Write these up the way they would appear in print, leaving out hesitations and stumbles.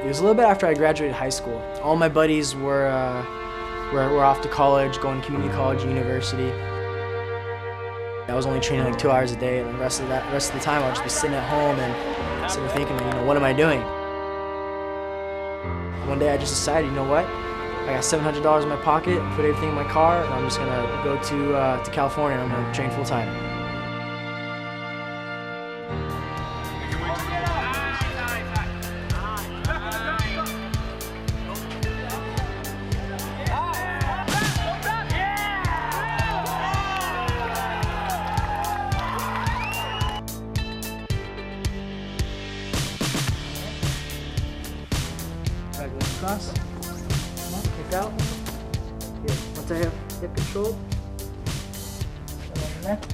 It was a little bit after I graduated high school. All my buddies were off to college, going to community college, university. I was only training like 2 hours a day, and the rest of the time I would just be sitting at home and sitting thinking, what am I doing? One day I just decided, you know what? I got $700 in my pocket, put everything in my car, and I'm just gonna go to California and I'm gonna train full time. Drag it across. Come on, kick out. Here, once I have hip control, turn on the neck,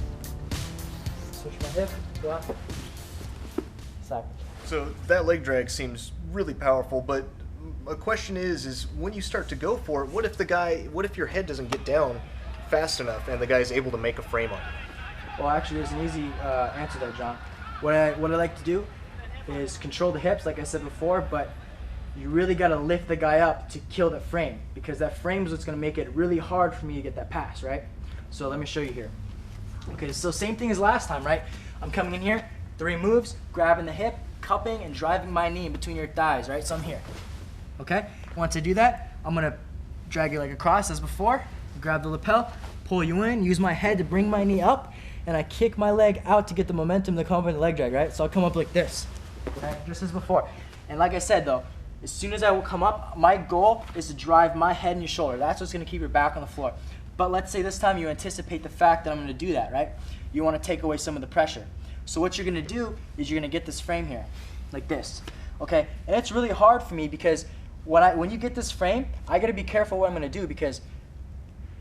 switch my hip, go out, side. So that leg drag seems really powerful, but a question is when you start to go for it, what if your head doesn't get down fast enough and the guy's able to make a frame on it? Well, actually, there's an easy answer there, John. What I like to do is control the hips, like I said before, but you really got to lift the guy up to kill that frame, because that frame is what's going to make it really hard for me to get that pass, right? So let me show you here. Okay, so same thing as last time, right? I'm coming in here, 3 moves, grabbing the hip, cupping, and driving my knee in between your thighs, right? So I'm here, okay? Once I do that, I'm going to drag your leg across as before, grab the lapel, pull you in, use my head to bring my knee up, and I kick my leg out to get the momentum to come up in the leg drag, right? So I'll come up like this, right? Just as before. And like I said though, as soon as I will come up, my goal is to drive my head and your shoulder. That's what's gonna keep your back on the floor. But let's say this time you anticipate the fact that I'm gonna do that, right? You wanna take away some of the pressure. So what you're gonna do is you're gonna get this frame here, like this, okay? And it's really hard for me because when you get this frame, I gotta be careful what I'm gonna do, because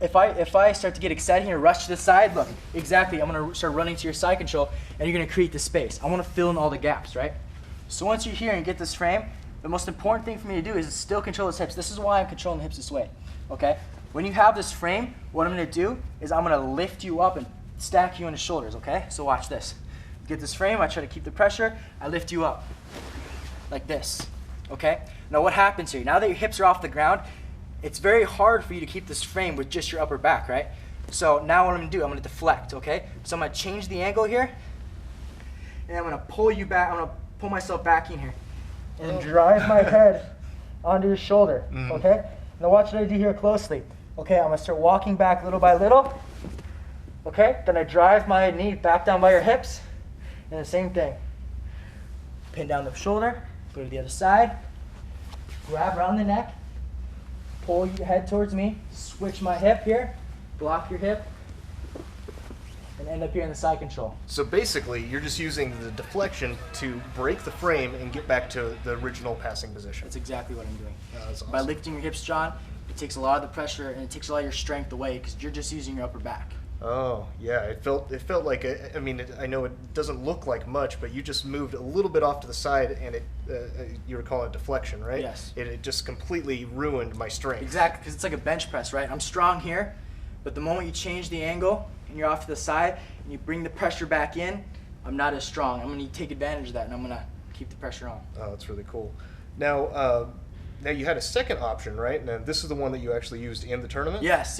if I start to get excited here and rush to the side, look, exactly, I'm gonna start running to your side control and you're gonna create the space. I wanna fill in all the gaps, right? So once you're here and get this frame, the most important thing for me to do is still control those hips. This is why I'm controlling the hips this way, okay? When you have this frame, what I'm gonna do is I'm gonna lift you up and stack you on the shoulders, okay? So watch this. Get this frame, I try to keep the pressure, I lift you up, like this, okay? Now what happens here? Now that your hips are off the ground, it's very hard for you to keep this frame with just your upper back, right? So now what I'm gonna do, I'm gonna deflect, okay? So I'm gonna change the angle here, and I'm gonna pull you back, I'm gonna pull myself back in here, and drive my head onto your shoulder, okay? Now watch what I do here closely. Okay, I'm gonna start walking back little by little, okay? Then I drive my knee back down by your hips, and the same thing. Pin down the shoulder, go to the other side, grab around the neck, pull your head towards me, switch my hip here, block your hip, and end up here in the side control. So basically, you're just using the deflection to break the frame and get back to the original passing position. That's exactly what I'm doing. That's awesome. By lifting your hips, John, it takes a lot of the pressure and it takes a lot of your strength away because you're just using your upper back. Oh, yeah, it felt like, I know it doesn't look like much, but you just moved a little bit off to the side and you were calling it deflection, right? Yes. It just completely ruined my strength. Exactly, because it's like a bench press, right? I'm strong here, but the moment you change the angle and you're off to the side and you bring the pressure back in, I'm not as strong. I'm going to take advantage of that and I'm going to keep the pressure on. Oh, that's really cool. Now you had a second option, right? Now this is the one that you actually used in the tournament? Yes.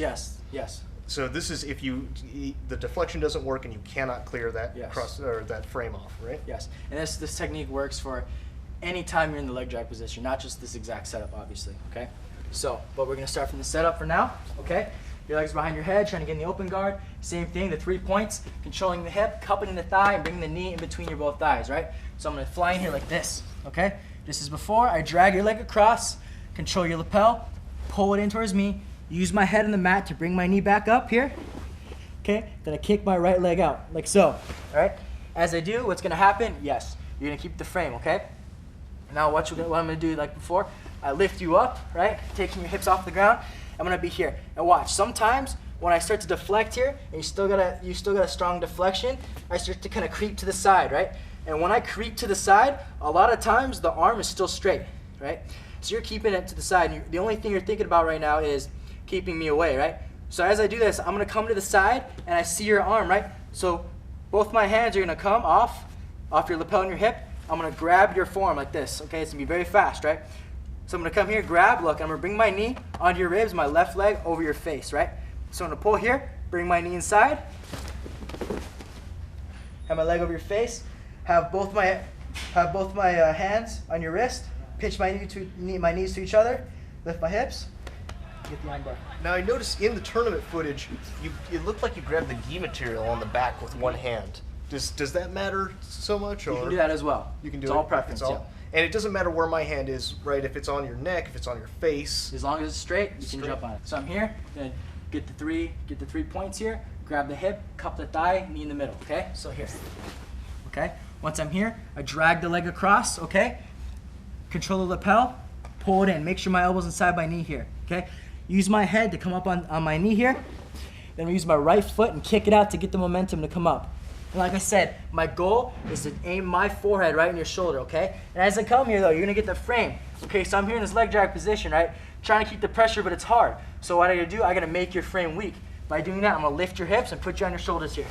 So this is if the deflection doesn't work and you cannot clear that that frame off, right? Yes, and this technique works for any time you're in the leg drag position, not just this exact setup, obviously, okay? So, but we're gonna start from the setup for now, okay? Your legs behind your head, trying to get in the open guard. Same thing, the 3 points, controlling the hip, cupping the thigh, and bringing the knee in between your both thighs, right? So I'm gonna fly in here like this, okay? Just as before, I drag your leg across, control your lapel, pull it in towards me, use my head on the mat to bring my knee back up here, okay? Then I kick my right leg out, like so, all right? As I do, what's gonna happen? Yes, you're gonna keep the frame, okay? Now what I'm gonna do like before, I lift you up, right? Taking your hips off the ground, I'm gonna be here. And watch, sometimes when I start to deflect here, and you still got a strong deflection, I start to kind of creep to the side, right? And when I creep to the side, a lot of times the arm is still straight, right? So you're keeping it to the side, and the only thing you're thinking about right now is keeping me away, right? So as I do this, I'm gonna come to the side and I see your arm, right? So both my hands are gonna come off your lapel and your hip. I'm gonna grab your forearm like this, okay? It's gonna be very fast, right? So I'm gonna come here, grab, look, I'm gonna bring my knee onto your ribs, my left leg over your face, right? So I'm gonna pull here, bring my knee inside, have my leg over your face, have both my hands on your wrist, pinch my knees to each other, lift my hips, get the armbar. Now I noticed in the tournament footage, it looked like you grabbed the gi material on the back with one hand. Does that matter so much? Or You can do that as well. You can do it's it. all preference. It's all, and it doesn't matter where my hand is, right? If it's on your neck, if it's on your face. As long as it's straight, you can jump on it. So I'm here, gonna get the three points here, grab the hip, cup the thigh, knee in the middle, okay? So here, okay? Once I'm here, I drag the leg across, okay? Control the lapel, pull it in, make sure my elbow's inside my knee here, okay? Use my head to come up on my knee here, then use my right foot and kick it out to get the momentum to come up. And like I said, my goal is to aim my forehead right in your shoulder, okay? And as I come here though, you're gonna get the frame. Okay, so I'm here in this leg drag position, right? Trying to keep the pressure, but it's hard. So what I gotta do, I gotta make your frame weak. By doing that, I'm gonna lift your hips and put you on your shoulders here.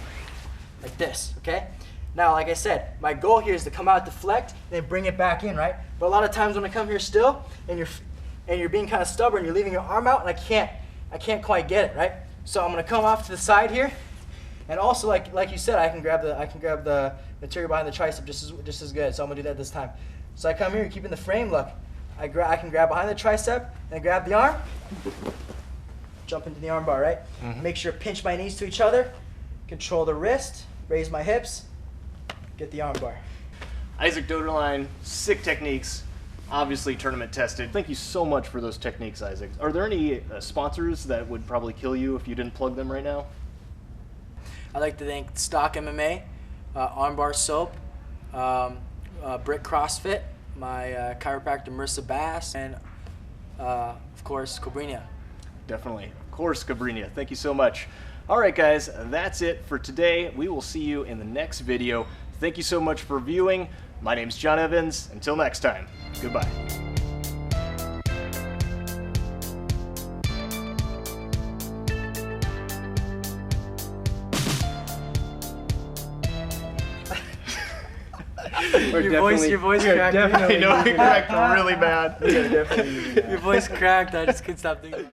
Like this, okay? Now, like I said, my goal here is to come out, deflect, then bring it back in, right? But a lot of times when I come here still, and you're being kind of stubborn, you're leaving your arm out, and I can't quite get it, right? So I'm gonna come off to the side here. And also, like you said, I can grab the material behind the tricep just as good. So I'm gonna do that this time. So I come here, keeping the frame. Look, I can grab behind the tricep and grab the arm, jump into the arm bar, right? Mm-hmm. Make sure pinch my knees to each other, control the wrist, raise my hips, get the arm bar. Isaac Doederlein, sick techniques, obviously tournament tested. Thank you so much for those techniques, Isaac. Are there any sponsors that would probably kill you if you didn't plug them right now? I'd like to thank Stock MMA, Armbar Soap, Brick CrossFit, my chiropractor Marissa Bass, and of course Cabrinha. Definitely. Of course, Cabrinha. Thank you so much. All right, guys, that's it for today. We will see you in the next video. Thank you so much for viewing. My name's John Evans. Until next time, goodbye. Your voice cracked. Definitely, no, it cracked really bad. Your voice cracked. I just couldn't stop thinking.